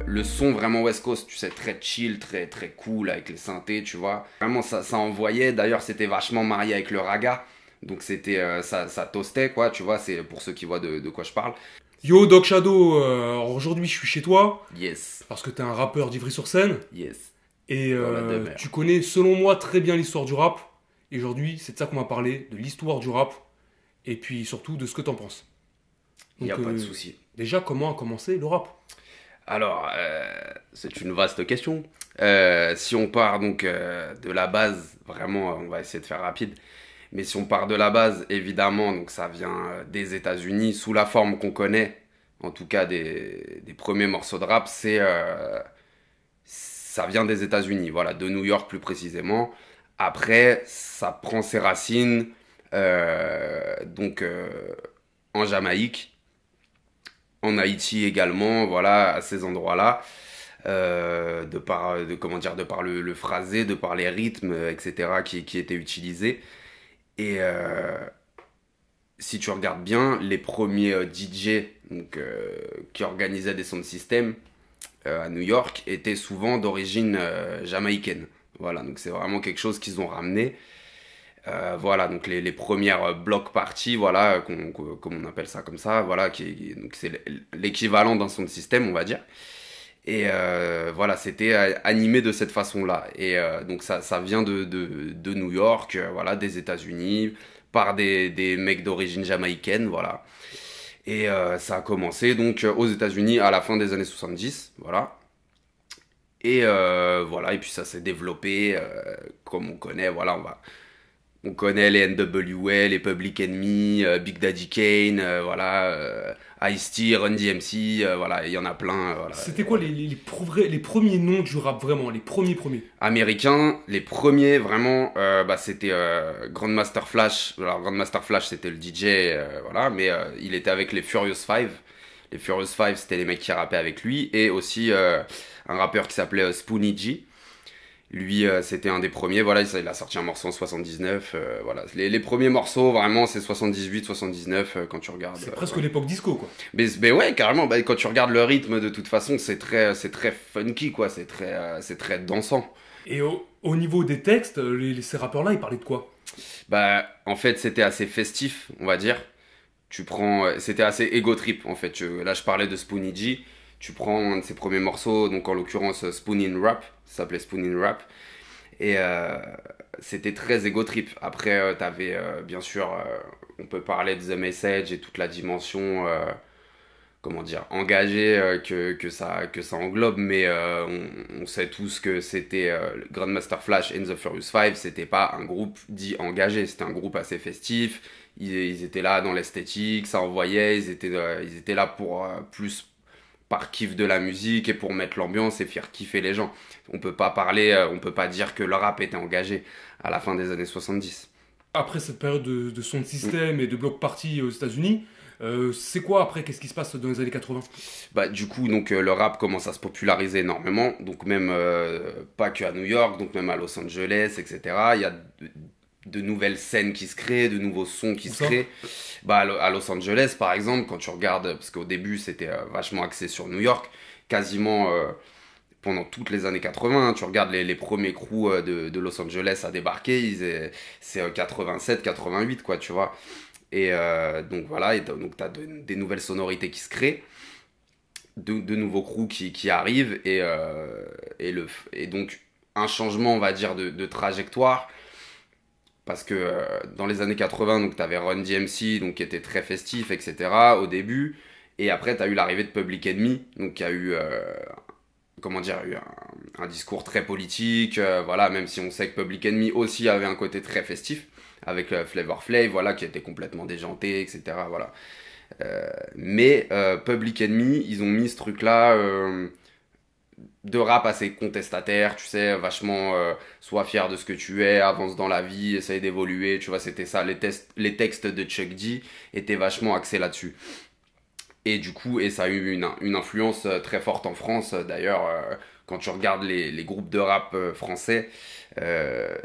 le son vraiment West Coast, tu sais, très chill, très, très cool avec les synthés, tu vois. Vraiment, ça envoyait. D'ailleurs, c'était vachement marié avec le raga. Donc, c'était, ça toastait, quoi, tu vois. C'est pour ceux qui voient de quoi je parle. Yo, Doc Shadow, alors aujourd'hui je suis chez toi, Yes, parce que t'es un rappeur d'Ivry-sur-Seine, yes, et dans la demeure. tu connais selon moi très bien l'histoire du rap. Et aujourd'hui, c'est de ça qu'on va parler, de l'histoire du rap, et puis surtout de ce que t'en penses. Il n'y a Donc pas de souci. déjà, comment a commencé le rap? Alors, c'est une vaste question. Si on part donc de la base, vraiment, on va essayer de faire rapide. Mais si on part de la base, évidemment, donc ça vient des États-Unis sous la forme qu'on connaît, en tout cas des premiers morceaux de rap, ça vient des États-Unis, voilà, de New York plus précisément. Après, ça prend ses racines donc en Jamaïque, en Haïti également, voilà, à ces endroits-là, comment dire, de par le phrasé, de par les rythmes, etc., qui étaient utilisés. Et si tu regardes bien, les premiers DJ donc, qui organisaient des sound systems à New York étaient souvent d'origine jamaïcaine. Voilà, donc c'est vraiment quelque chose qu'ils ont ramené. Voilà, donc les premières block parties, voilà, comme on appelle ça comme ça, voilà, donc c'est l'équivalent d'un sound system, on va dire. Et voilà, c'était animé de cette façon-là. Et donc ça vient de New York, voilà, des États-Unis, par des mecs d'origine jamaïcaine, voilà. Et ça a commencé donc aux États-Unis à la fin des années 70, voilà. Et voilà, et puis ça s'est développé comme on connaît, voilà, on connaît les NWA, les Public Enemy, Big Daddy Kane, voilà, Ice-T, Run DMC, voilà, il y en a plein, voilà. C'était quoi les premiers noms du rap, vraiment, les premiers? Américains, les premiers vraiment, bah, c'était Grandmaster Flash. Alors Grandmaster Flash c'était le DJ, voilà, mais il était avec les Furious Five. Les Furious Five c'était les mecs qui rappaient avec lui et aussi un rappeur qui s'appelait Spoonie G. Lui c'était un des premiers, voilà, il a sorti un morceau en 79, voilà. Les premiers morceaux vraiment c'est 78, 79 quand tu regardes. C'est presque Ouais. l'époque disco, quoi. Mais ouais, carrément, bah, quand tu regardes le rythme de toute façon c'est très funky quoi, c'est très dansant. Et au niveau des textes, ces rappeurs-là, ils parlaient de quoi? Bah, en fait, c'était assez festif, on va dire. C'était assez ego trip, en fait. Là, je parlais de Spoonie G. Tu prends un de ses premiers morceaux, donc en l'occurrence Spoon in Rap, ça s'appelait Spoon in Rap. Et c'était très ego trip. Après, t'avais, bien sûr, on peut parler de The Message et toute la dimension, comment dire, engagée que ça englobe, mais on sait tous que c'était Grandmaster Flash and the Furious Five, c'était pas un groupe dit engagé, c'était un groupe assez festif. Ils étaient là dans l'esthétique, ça envoyait, ils étaient là pour plus par kiff de la musique et pour mettre l'ambiance et faire kiffer les gens. On peut pas dire que le rap était engagé à la fin des années 70. Après cette période de sound Mm. system et de block party aux États-Unis, c'est quoi après? Qu'est-ce qui se passe dans les années 80? Bah, du coup, donc, le rap commence à se populariser énormément, donc même pas que à New York, donc même à Los Angeles, etc. Il y a de nouvelles scènes qui se créent, de nouveaux sons qui Où se ça? créent. Bah, à Los Angeles, par exemple, quand tu regardes, parce qu'au début c'était vachement axé sur New York, quasiment pendant toutes les années 80, hein, tu regardes les premiers crews de Los Angeles à débarquer, c'est 87, 88, quoi, tu vois. Et donc voilà, donc t'as des nouvelles sonorités qui se créent, de nouveaux crews qui arrivent, et donc un changement, on va dire, de trajectoire, parce que dans les années 80, donc t'avais Run DMC, donc qui était très festif, etc. au début, et après t'as eu l'arrivée de Public Enemy, donc qui a eu, comment dire, eu un discours très politique, voilà, même si on sait que Public Enemy aussi avait un côté très festif, avec Flavor Flav, voilà, qui était complètement déjanté, etc. Voilà. Mais Public Enemy, ils ont mis ce truc-là de rap assez contestataire, tu sais, vachement sois fier de ce que tu es, avance dans la vie, essaye d'évoluer, tu vois, c'était ça. Les textes de Chuck D étaient vachement axés là-dessus. Et du coup, et ça a eu une influence très forte en France. D'ailleurs, quand tu regardes les groupes de rap français, euh,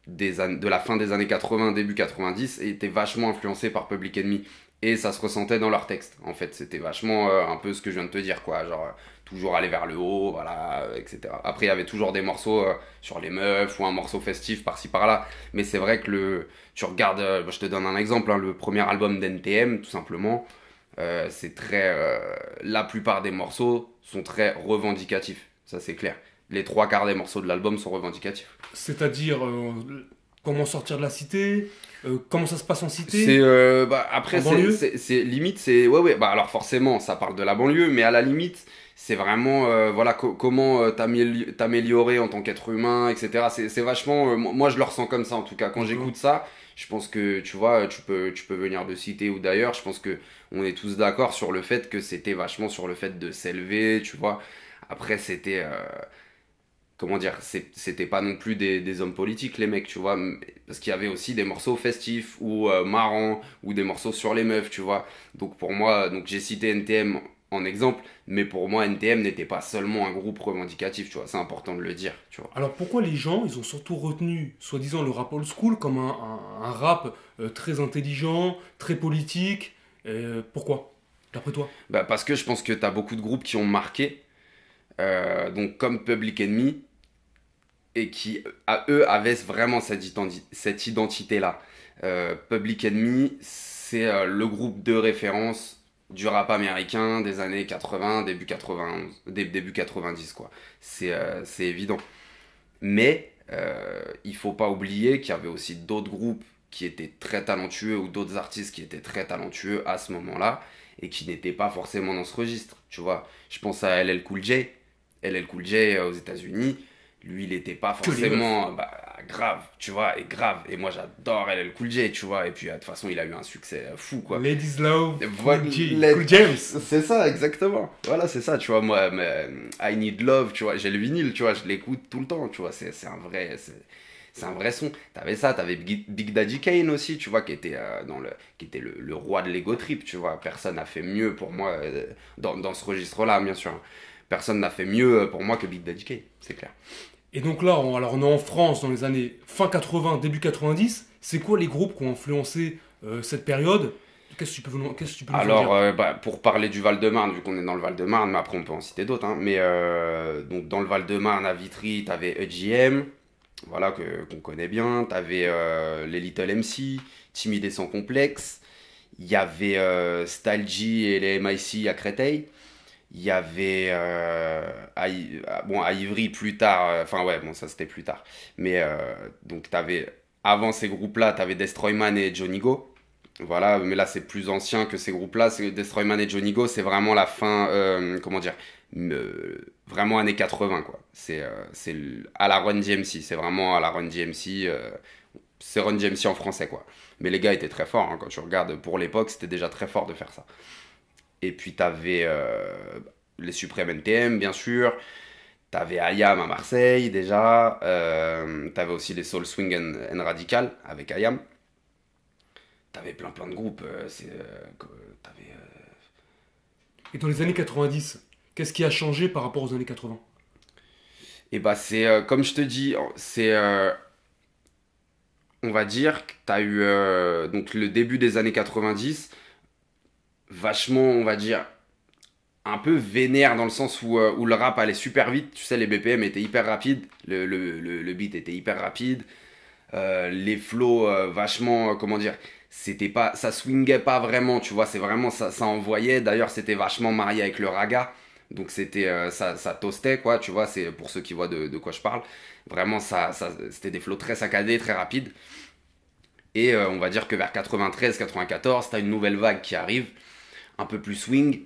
de la fin des années 80, début 90, étaient vachement influencés par Public Enemy. Et ça se ressentait dans leurs textes, en fait. C'était vachement un peu ce que je viens de te dire, quoi. Genre, toujours aller vers le haut, voilà, etc. Après, il y avait toujours des morceaux sur les meufs ou un morceau festif par-ci par-là. Mais c'est vrai que tu regardes, je te donne un exemple, hein, le premier album d'NTM, tout simplement, c'est très. La plupart des morceaux sont très revendicatifs, ça c'est clair. Les trois quarts des morceaux de l'album sont revendicatifs. C'est-à-dire, comment sortir de la cité, comment ça se passe en C'est cité, après en banlieue. limite c'est ouais bah alors forcément ça parle de la banlieue mais à la limite c'est vraiment voilà comment t'améliorer en tant qu'être humain etc. C'est vachement moi je le ressens comme ça en tout cas quand D'accord. j'écoute ça je pense que tu vois tu peux venir de cité ou d'ailleurs je pense que on est tous d'accord sur le fait que c'était vachement sur le fait de s'élever tu vois après c'était comment dire, c'était pas non plus des hommes politiques, les mecs, tu vois, parce qu'il y avait aussi des morceaux festifs ou marrants ou des morceaux sur les meufs, tu vois. Donc pour moi, donc j'ai cité NTM en exemple, mais pour moi, NTM n'était pas seulement un groupe revendicatif, tu vois, c'est important de le dire, tu vois. Alors pourquoi les gens, ils ont surtout retenu, soi-disant, le rap old school comme un rap très intelligent, très politique. Pourquoi, d'après toi? Bah, parce que je pense que t'as beaucoup de groupes qui ont marqué, donc comme Public Enemy, et qui, à eux, avaient vraiment cette identité-là. Public Enemy, c'est le groupe de référence du rap américain des années 80, début 91, début 90, quoi. C'est évident. Mais il faut pas oublier qu'il y avait aussi d'autres groupes qui étaient très talentueux ou d'autres artistes qui étaient très talentueux à ce moment-là et qui n'étaient pas forcément dans ce registre, tu vois. Je pense à LL Cool J. LL Cool J aux États-Unis, lui il était pas Que les meufs. forcément grave, tu vois, et grave. Et moi j'adore LL Cool J, tu vois, et puis de toute façon il a eu un succès fou quoi. Ladies Love, Voilà, Cool James. c'est ça, exactement. Voilà, c'est ça, tu vois. Moi, I Need Love, tu vois, j'ai le vinyle, tu vois, je l'écoute tout le temps, tu vois. C'est un vrai son. T'avais ça, t'avais Big Daddy Kane aussi, tu vois, qui était le roi de l'ego trip, tu vois. Personne n'a fait mieux pour moi dans ce registre-là, bien sûr. Personne n'a fait mieux pour moi que Big Daddy Kane, c'est clair. Et donc là, alors on est en France dans les années fin 80, début 90. C'est quoi les groupes qui ont influencé cette période? Qu'est-ce que tu peux nous en Alors, dire? pour parler du Val-de-Marne, vu qu'on est dans le Val-de-Marne, mais après on peut en citer d'autres, hein, mais donc dans le Val-de-Marne à Vitry, t'avais EGM, voilà, qu'on connaît bien, t'avais les Little MC, Timide et sans complexe, il y avait Style G et les MIC à Créteil, il y avait bon, à Ivry plus tard, enfin ouais, bon, ça c'était plus tard, mais donc t'avais, avant ces groupes-là, t'avais Destroyman et Johnny Go. Voilà, mais là c'est plus ancien que ces groupes-là. C'est Destroyman et Johnny Go, c'est vraiment la fin, comment dire, vraiment années 80 quoi. À la Run DMC, c'est vraiment à la Run DMC, c'est Run DMC en français quoi. Mais les gars étaient très forts, hein, quand tu regardes pour l'époque, c'était déjà très fort de faire ça. Et puis t'avais les Suprêmes NTM bien sûr, t'avais IAM à Marseille déjà, t'avais aussi les Soul Swing and Radical avec IAM. T'avais plein de groupes. T'avais, Et dans les années 90, qu'est-ce qui a changé par rapport aux années 80? et bah c'est comme je te dis, on va dire que t'as eu donc le début des années 90, vachement, on va dire, un peu vénère dans le sens où le rap allait super vite. Tu sais, les BPM étaient hyper rapides, le beat était hyper rapide, les flows vachement, comment dire, c'était pas, ça swingait pas vraiment, tu vois, c'est vraiment, ça envoyait. D'ailleurs, c'était vachement marié avec le raga. Donc c'était ça toastait quoi, tu vois, c'est pour ceux qui voient de quoi je parle. Vraiment c'était des flows très saccadés, très rapides. Et on va dire que vers 93-94, t'as une nouvelle vague qui arrive, un peu plus swing,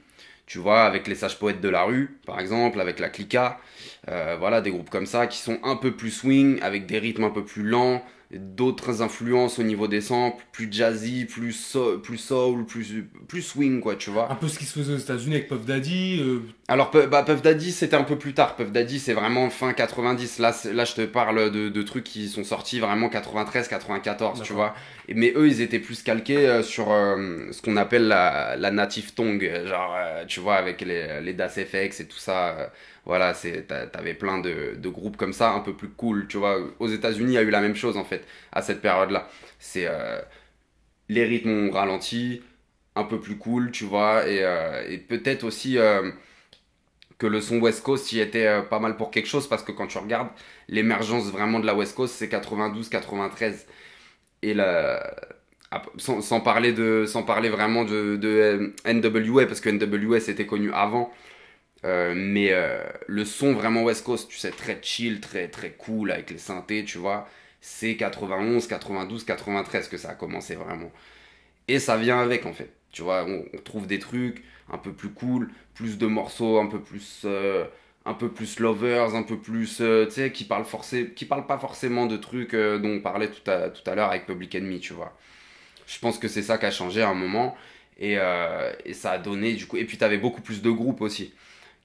tu vois, avec les sages poètes de la rue, par exemple, avec la Clica, voilà, des groupes comme ça qui sont un peu plus swing, avec des rythmes un peu plus lents, d'autres influences au niveau des samples, plus jazzy, plus soul, plus swing, quoi, tu vois. Un peu ce qui se faisait aux États-Unis avec Puff Daddy. Alors, Puff Daddy, c'était un peu plus tard. Puff Daddy, c'est vraiment fin 90. Là, je te parle de trucs qui sont sortis vraiment 93, 94, tu D'accord. vois. Mais eux, ils étaient plus calqués sur ce qu'on appelle la native tongue. Genre, tu vois, avec les Das FX et tout ça. Voilà, t'avais plein de groupes comme ça, un peu plus cool, tu vois. Aux États-Unis, il y a eu la même chose, en fait, à cette période-là. Les rythmes ont ralenti, un peu plus cool, tu vois. Et peut-être aussi que le son West Coast y était pas mal pour quelque chose, parce que quand tu regardes l'émergence vraiment de la West Coast, c'est 92-93. Et la, sans parler vraiment de NWA, parce que NWA c'était connu avant, mais le son vraiment West Coast, tu sais, très chill, très, très cool avec les synthés, tu vois, c'est 91, 92, 93 que ça a commencé vraiment. Et ça vient avec en fait, tu vois, on trouve des trucs un peu plus cool, plus de morceaux, un peu plus lovers, un peu plus, tu sais, qui parlent pas forcément de trucs dont on parlait tout à l'heure avec Public Enemy, tu vois. Je pense que c'est ça qui a changé à un moment. Et ça a donné du coup. Et puis t'avais beaucoup plus de groupes aussi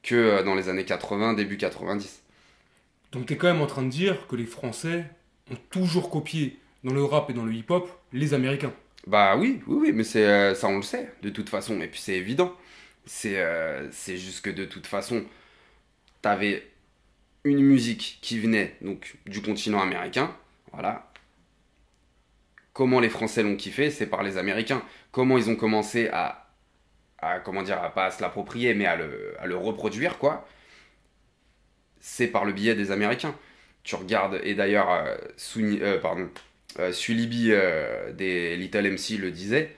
que dans les années 80, début 90. Donc t'es quand même en train de dire que les Français ont toujours copié dans le rap et dans le hip-hop les Américains. Bah oui, oui, oui, mais ça on le sait de toute façon. Et puis c'est évident. C'est juste que de toute façon, t'avais une musique qui venait donc du continent américain. Voilà. Comment les Français l'ont kiffé, c'est par les Américains. Comment ils ont commencé comment dire, à pas à se l'approprier, mais à le reproduire, quoi. C'est par le biais des Américains. Tu regardes, et d'ailleurs, Sulibi des Little MC le disait,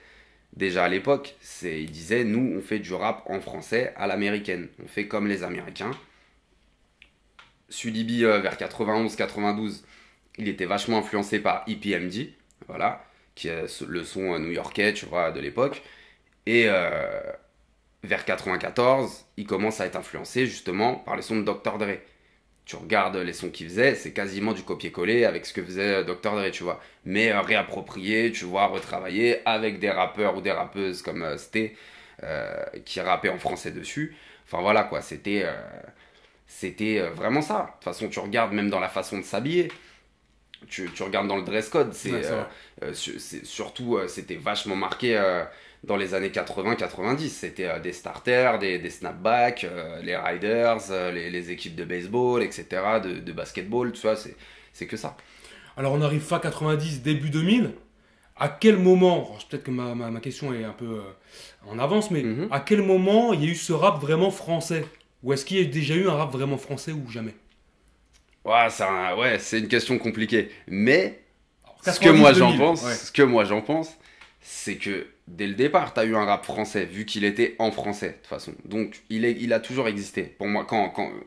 déjà à l'époque, il disait, nous, on fait du rap en français à l'américaine. On fait comme les Américains. Sulibi, vers 91-92, il était vachement influencé par EPMD, voilà, qui est le son new-yorkais, tu vois, de l'époque. Et vers 94, il commence à être influencé justement par les sons de Dr. Dre. Tu regardes les sons qu'il faisait, c'est quasiment du copier-coller avec ce que faisait Dr. Dre, tu vois. Mais réapproprié, tu vois, retravaillé avec des rappeurs ou des rappeuses comme Sté, qui rappaient en français dessus. Enfin voilà quoi, c'était vraiment ça. De toute façon, tu regardes même dans la façon de s'habiller. Tu regardes dans le dress code, Ouais, c'est vrai. surtout, c'était vachement marqué dans les années 80-90. C'était des starters, des snapbacks, les riders, les équipes de baseball, etc., de basketball, tu vois, c'est que ça. Alors on arrive fin 90, début 2000. À quel moment, alors, peut-être que ma question est un peu en avance, mais Mhm. à quel moment il y a eu ce rap vraiment français? Ou est-ce qu'il y a déjà eu un rap vraiment français ou jamais? Ouais, ouais, c'est une question compliquée. Mais Alors, ce que moi j'en 90-2000, pense, ouais. ce que moi j'en pense, c'est que dès le départ, t'as eu un rap français, vu qu'il était en français, de toute façon. Donc, il a toujours existé. Pour moi,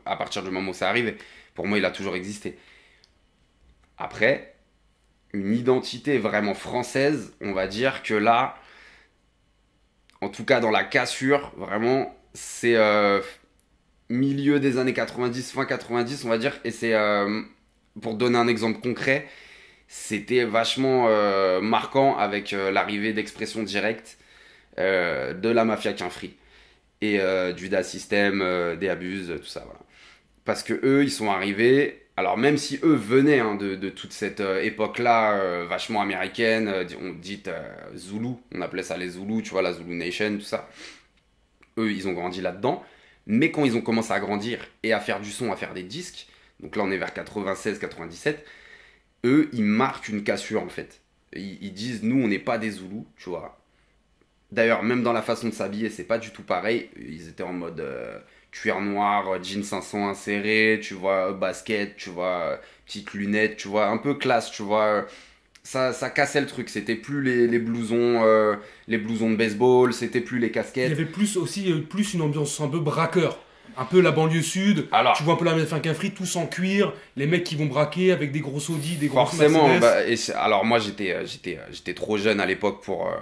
à partir du moment où c'est arrivé, pour moi, il a toujours existé. Après, une identité vraiment française, on va dire que là, en tout cas dans la cassure, vraiment, c'est milieu des années 90, fin 90, on va dire. Et c'est, pour donner un exemple concret, c'était vachement marquant avec l'arrivée d'Expression Directe, de la Mafia Qu'un Free et du DA System, des Abuses, tout ça, voilà. Parce que eux, ils sont arrivés. Alors même si eux venaient hein, de toute cette époque-là, vachement américaine, on dit Zulu, on appelait ça les Zoulous, tu vois, la Zulu Nation, tout ça. Eux, ils ont grandi là-dedans. Mais quand ils ont commencé à grandir et à faire du son, à faire des disques, donc là on est vers 96-97, eux, ils marquent une cassure en fait. Ils disent, nous, on n'est pas des Zoulous, tu vois. D'ailleurs, même dans la façon de s'habiller, c'est pas du tout pareil. Ils étaient en mode cuir noir, jean 500 inséré, tu vois, basket, tu vois, petites lunettes, tu vois, un peu classe, tu vois. Ça cassait le truc. C'était plus les blousons de baseball, c'était plus les Il y casquettes. avait plus aussi plus une ambiance un peu braqueur. Un peu la banlieue sud, Alors, tu vois un peu la Mafia Qu'un Free, tous en cuir, les mecs qui vont braquer avec des gros Audi, des grosses forcément, Mercedes. bah, alors moi j'étais trop jeune à l'époque pour.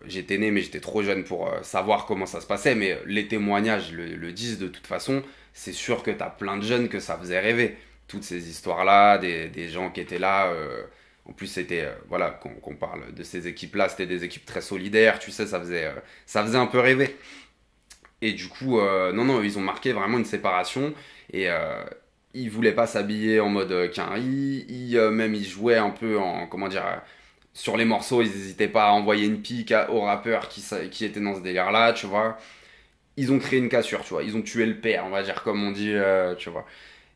J'étais né, mais j'étais trop jeune pour savoir comment ça se passait. Mais les témoignages le disent de toute façon. C'est sûr que t'as plein de jeunes que ça faisait rêver. Toutes ces histoires-là, des gens qui étaient là. En plus, c'était. Voilà, qu'on parle de ces équipes-là, c'était des équipes très solidaires. Tu sais, ça faisait un peu rêver. Et du coup, non, non, ils ont marqué vraiment une séparation. Et ils voulaient pas s'habiller en mode Quinry. Même ils jouaient un peu en, comment dire, sur les morceaux, ils n'hésitaient pas à envoyer une pique aux rappeurs qui étaient dans ce délire-là, tu vois. Ils ont créé une cassure, tu vois. Ils ont tué le père, on va dire, comme on dit, tu vois.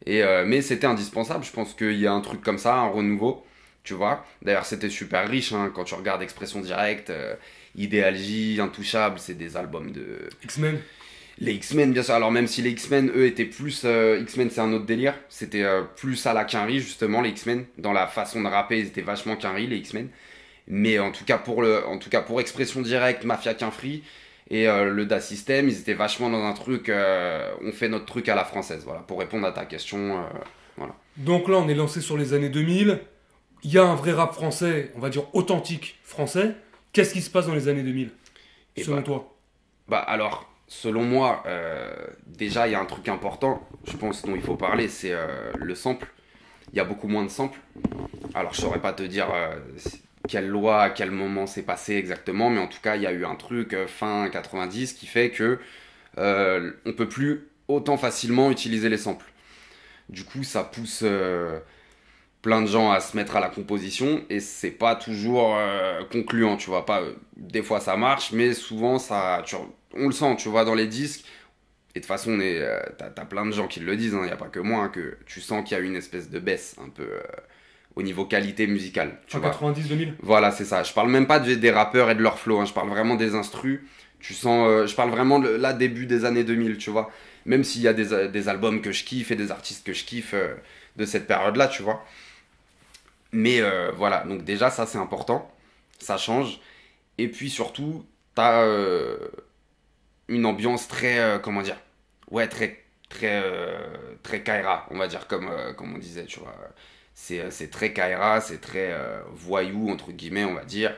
Mais c'était indispensable, je pense qu'il y a un truc comme ça, un renouveau, tu vois. D'ailleurs, c'était super riche, hein, quand tu regardes Expression Directe, Idéal J, Intouchable, c'est des albums de... X-Men. Les X-Men, bien sûr. Alors, même si les X-Men, eux, étaient plus. X-Men, c'est un autre délire. C'était plus à la Quinry, justement, les X-Men. Dans la façon de rapper, ils étaient vachement Quinry, les X-Men. Mais en tout cas, pour Expression Directe, Mafia Quinfree et le DA System, ils étaient vachement dans un truc. On fait notre truc à la française, voilà. Pour répondre à ta question, voilà. Donc là, on est lancé sur les années 2000. Il y a un vrai rap français, on va dire authentique français. Qu'est-ce qui se passe dans les années 2000, selon toi? Bah, alors. Selon moi, déjà, il y a un truc important, je pense, dont il faut parler, c'est le sample. Il y a beaucoup moins de samples. Alors, je saurais pas te dire quelle loi, à quel moment c'est passé exactement, mais en tout cas, il y a eu un truc fin 90 qui fait que on peut plus autant facilement utiliser les samples. Du coup, ça pousse plein de gens à se mettre à la composition et c'est pas toujours concluant, tu vois. Pas, des fois, ça marche, mais souvent, on le sent, tu vois, dans les disques. Et de toute façon, t'as plein de gens qui le disent, il n'y a pas que moi, que tu sens qu'il y a une espèce de baisse un peu au niveau qualité musicale. En 90-2000. Voilà, c'est ça. Je parle même pas des rappeurs et de leur flow, hein. Je parle vraiment des instrus. Tu sens, je parle vraiment là, début des années 2000, tu vois. Même s'il y a des albums que je kiffe et des artistes que je kiffe de cette période-là, tu vois. Mais voilà, donc déjà, ça c'est important. Ça change. Et puis surtout, t'as une ambiance très, comment dire, ouais, très Kaira, on va dire, comme on disait, tu vois. C'est très Kaira, c'est très voyou, entre guillemets, on va dire.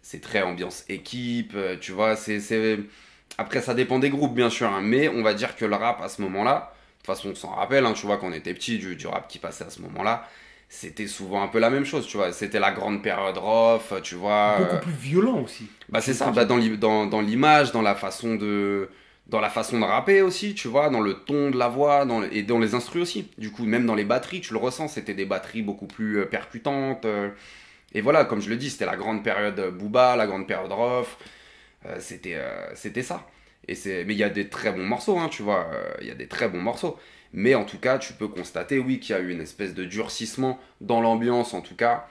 C'est très ambiance équipe, tu vois. Après, ça dépend des groupes, bien sûr, hein, mais on va dire que le rap, à ce moment-là, de toute façon, on s'en rappelle, hein, tu vois, quand on était petit, du rap qui passait à ce moment-là, c'était souvent un peu la même chose, tu vois. C'était la grande période rough, tu vois. Beaucoup plus violent aussi. Bah c'est ça, dans l'image, dans la façon de rapper aussi, tu vois, dans le ton de la voix, et dans les instrus aussi. Du coup, même dans les batteries, tu le ressens, c'était des batteries beaucoup plus percutantes. Et voilà, comme je le dis, c'était la grande période Booba, la grande période rough. C'était ça. Mais il y a des très bons morceaux, hein, tu vois, il y a des très bons morceaux. Mais en tout cas, tu peux constater, oui, qu'il y a eu une espèce de durcissement dans l'ambiance, en tout cas.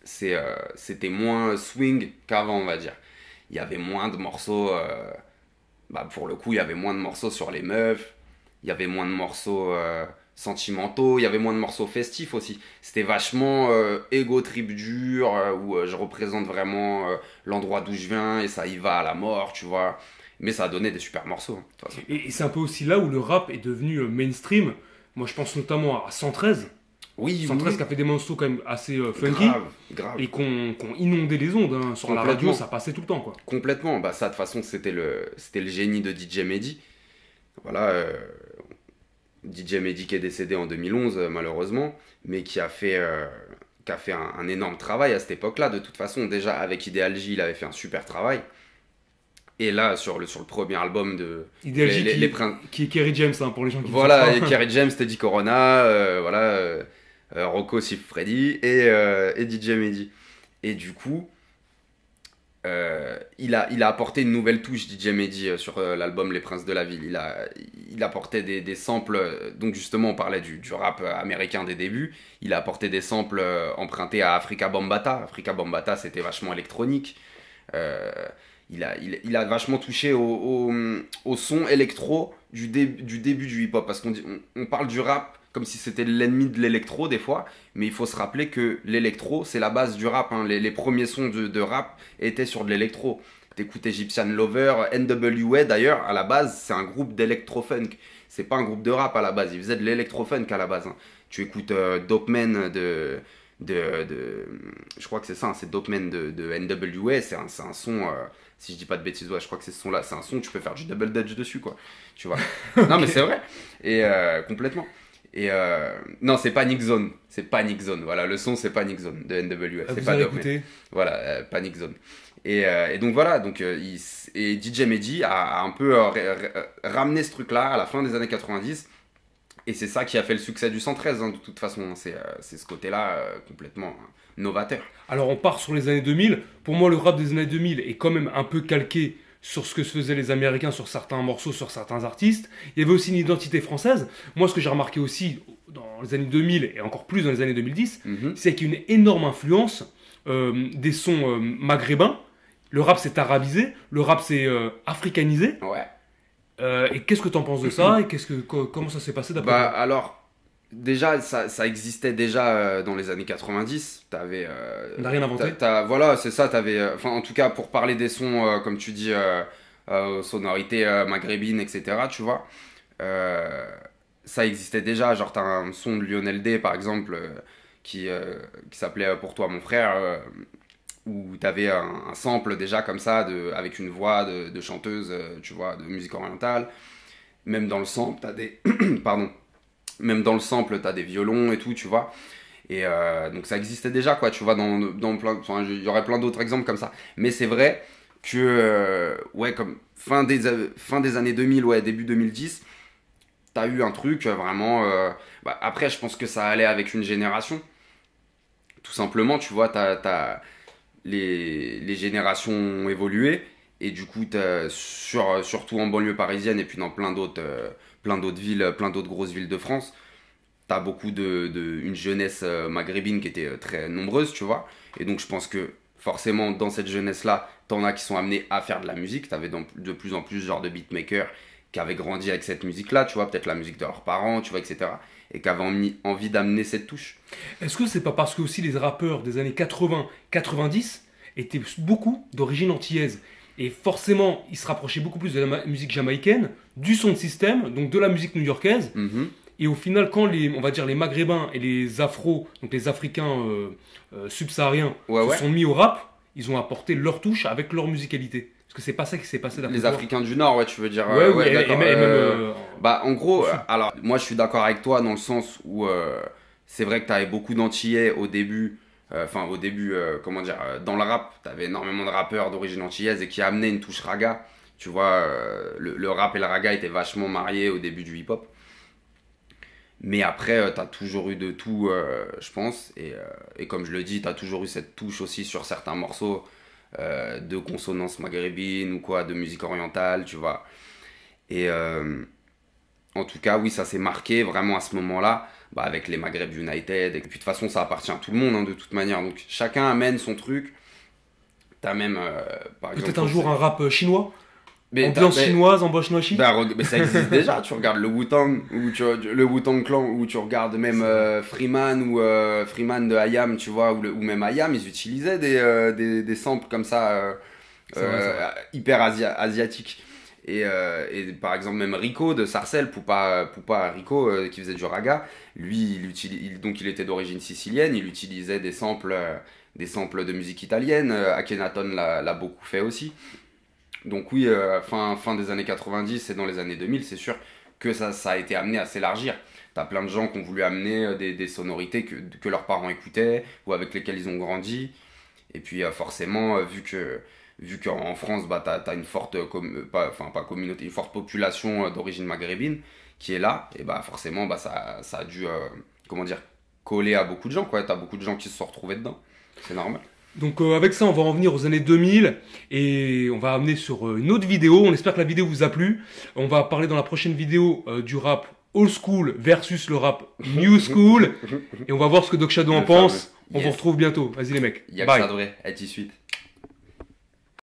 C'était moins swing qu'avant, on va dire. Il y avait moins de morceaux, pour le coup, il y avait moins de morceaux sur les meufs, il y avait moins de morceaux sentimentaux, il y avait moins de morceaux festifs aussi. C'était vachement ego trip dur, où je représente vraiment l'endroit d'où je viens et ça y va à la mort, tu vois. Mais ça a donné des super morceaux, hein, de toute façon. Et c'est un peu aussi là où le rap est devenu mainstream. Moi, je pense notamment à 113. Oui, 113 qui a fait des morceaux quand même assez funky. Grave. Et qu'on inondé les ondes. Hein. Sur la radio, ça passait tout le temps, quoi. Complètement. Bah, ça, de toute façon, c'était le génie de DJ Mehdi. Voilà. DJ Mehdi qui est décédé en 2011, malheureusement. Mais qui a fait un énorme travail à cette époque-là. De toute façon, déjà, avec Ideal J, il avait fait un super travail. Et là, sur le premier album de... Ideal J qui est Kerry James, hein, pour les gens qui voilà, et Kerry James, Teddy Corona, voilà... Rocco Siffredi et DJ Mehdi. Et du coup, il a apporté une nouvelle touche, DJ Mehdi, sur l'album Les Princes de la Ville. Il apportait des samples, donc justement on parlait du rap américain des débuts. Il a apporté des samples empruntés à Afrika Bambaataa. Afrika Bambaataa, c'était vachement électronique. Il a vachement touché au son électro du début du hip-hop, parce qu'on parle du rap comme si c'était l'ennemi de l'électro des fois, mais il faut se rappeler que l'électro, c'est la base du rap, hein. Les premiers sons de rap étaient sur de l'électro. T'écoutes Egyptian Lover, NWA d'ailleurs, à la base, c'est un groupe d'électro-funk. C'est pas un groupe de rap à la base, ils faisaient de l'électro-funk à la base, hein. Tu écoutes Dope Man je crois que c'est ça, hein, c'est Dope Man de NWA, c'est un son... si je dis pas de bêtises, ouais, je crois que c'est ce son-là, c'est un son, tu peux faire du double dutch dessus, quoi. Tu vois. Non, mais c'est vrai. Et complètement. Et non, c'est Panic Zone. C'est Panic Zone. Voilà, le son, c'est Panic Zone de NWA. C'est pas Dope Man. Voilà, Panic Zone. Et donc voilà, et DJ Mehdi a un peu ramené ce truc-là à la fin des années 90. Et c'est ça qui a fait le succès du 113, hein, de toute façon. C'est ce côté-là complètement novateur. Alors on part sur les années 2000. Pour moi, le rap des années 2000 est quand même un peu calqué sur ce que se faisaient les Américains sur certains morceaux, sur certains artistes. Il y avait aussi une identité française. Moi, ce que j'ai remarqué aussi dans les années 2000 et encore plus dans les années 2010, c'est qu'il y a une énorme influence des sons maghrébins. Le rap s'est arabisé, le rap s'est africanisé. Ouais. Et qu'est-ce que t'en penses de ça? Et comment ça s'est passé d'après Bah, toi? alors, déjà, ça existait déjà dans les années 90. T'avais. On n'a rien inventé? Voilà, c'est ça, t'avais. Enfin, en tout cas, pour parler des sons, comme tu dis, sonorités maghrébines, etc., tu vois. euh, Ça existait déjà. Genre, t'as un son de Lionel D, par exemple, qui s'appelait Pour toi, mon frère. Où t'avais un sample déjà comme ça, avec une voix de chanteuse, tu vois, de musique orientale. Même dans le sample, t'as des. Pardon. Même dans le sample, t'as des violons et tout, tu vois. Et donc ça existait déjà, quoi, tu vois, dans plein. Enfin, il y aurait plein d'autres exemples comme ça. Mais c'est vrai que, ouais, comme fin des années 2000, ouais, début 2010, t'as eu un truc vraiment. Bah, après, je pense que ça allait avec une génération. Tout simplement, tu vois, les générations ont évolué. Et du coup, surtout en banlieue parisienne et puis dans plein d'autres villes, plein d'autres grosses villes de France, t'as beaucoup une jeunesse maghrébine qui était très nombreuse, tu vois. Et donc, je pense que forcément, dans cette jeunesse-là, t'en as qui sont amenés à faire de la musique. T'avais de plus en plus genre de beatmakers qui avaient grandi avec cette musique-là, tu vois, peut-être la musique de leurs parents, tu vois, etc. Et qui avaient envie d'amener cette touche. Est-ce que c'est pas parce que aussi les rappeurs des années 80-90 étaient beaucoup d'origine antillaise? Et forcément, ils se rapprochaient beaucoup plus de la musique jamaïcaine, du son de système, donc de la musique new-yorkaise. Mhm. Et au final, quand on va dire les Maghrébins et les Afros, donc les Africains subsahariens, Ouais, se ouais. sont mis au rap, ils ont apporté leur touche avec leur musicalité. Est-ce que c'est pas ça qui s'est passé d'après Les toi? Africains du Nord, ouais, tu veux dire. Ouais, oui, Ouais, et d'accord. même, Bah, en au gros, sud. alors, moi, je suis d'accord avec toi dans le sens où c'est vrai que t'avais beaucoup d'Antillais au début. Enfin, au début, comment dire, dans le rap, t'avais énormément de rappeurs d'origine antillaise et qui amenaient une touche raga. Tu vois, le rap et le raga étaient vachement mariés au début du hip-hop. Mais après, t'as toujours eu de tout, je pense. Et comme je le dis, t'as toujours eu cette touche aussi sur certains morceaux de consonance maghrébine ou quoi, de musique orientale, tu vois. Et en tout cas, oui, ça s'est marqué vraiment à ce moment-là, bah, avec les Maghreb United. Et puis de toute façon, ça appartient à tout le monde, hein, de toute manière. Donc chacun amène son truc. T'as même, par exemple, Peut-être un jour un rap chinois? mais, Ambiance chinoise, embauche noachi? mais ça existe déjà. Tu regardes le Wu-Tang, le Wu-Tang Clan, ou tu regardes même Freeman ou Freeman de IAM, tu vois, ou même IAM, ils utilisaient des samples comme ça, C'est vrai, c'est vrai. hyper asiatiques. Et par exemple, même Rico de Sarcelles, Poupa Rico, qui faisait du raga, lui, donc il était d'origine sicilienne, il utilisait des samples de musique italienne. Akhenaton l'a beaucoup fait aussi. Donc oui, fin des années 90 et dans les années 2000, c'est sûr que ça a été amené à s'élargir. T'as plein de gens qui ont voulu amener des sonorités que leurs parents écoutaient ou avec lesquelles ils ont grandi. Et puis forcément, vu qu'en France, bah, t'as une forte, pas communauté, une forte population d'origine maghrébine qui est là, et bah forcément, bah, ça a dû, comment dire, coller à beaucoup de gens, quoi. T'as beaucoup de gens qui se sont retrouvés dedans. C'est normal. Donc avec ça, on va en venir aux années 2000 et on va amener sur une autre vidéo. On espère que la vidéo vous a plu. On va parler dans la prochaine vidéo du rap old school versus le rap new school. Et on va voir ce que Doc Shadow en Le fameux. pense. On vous Yes. retrouve bientôt. Vas-y les mecs. Il y a que Bye. ça devrait être suite.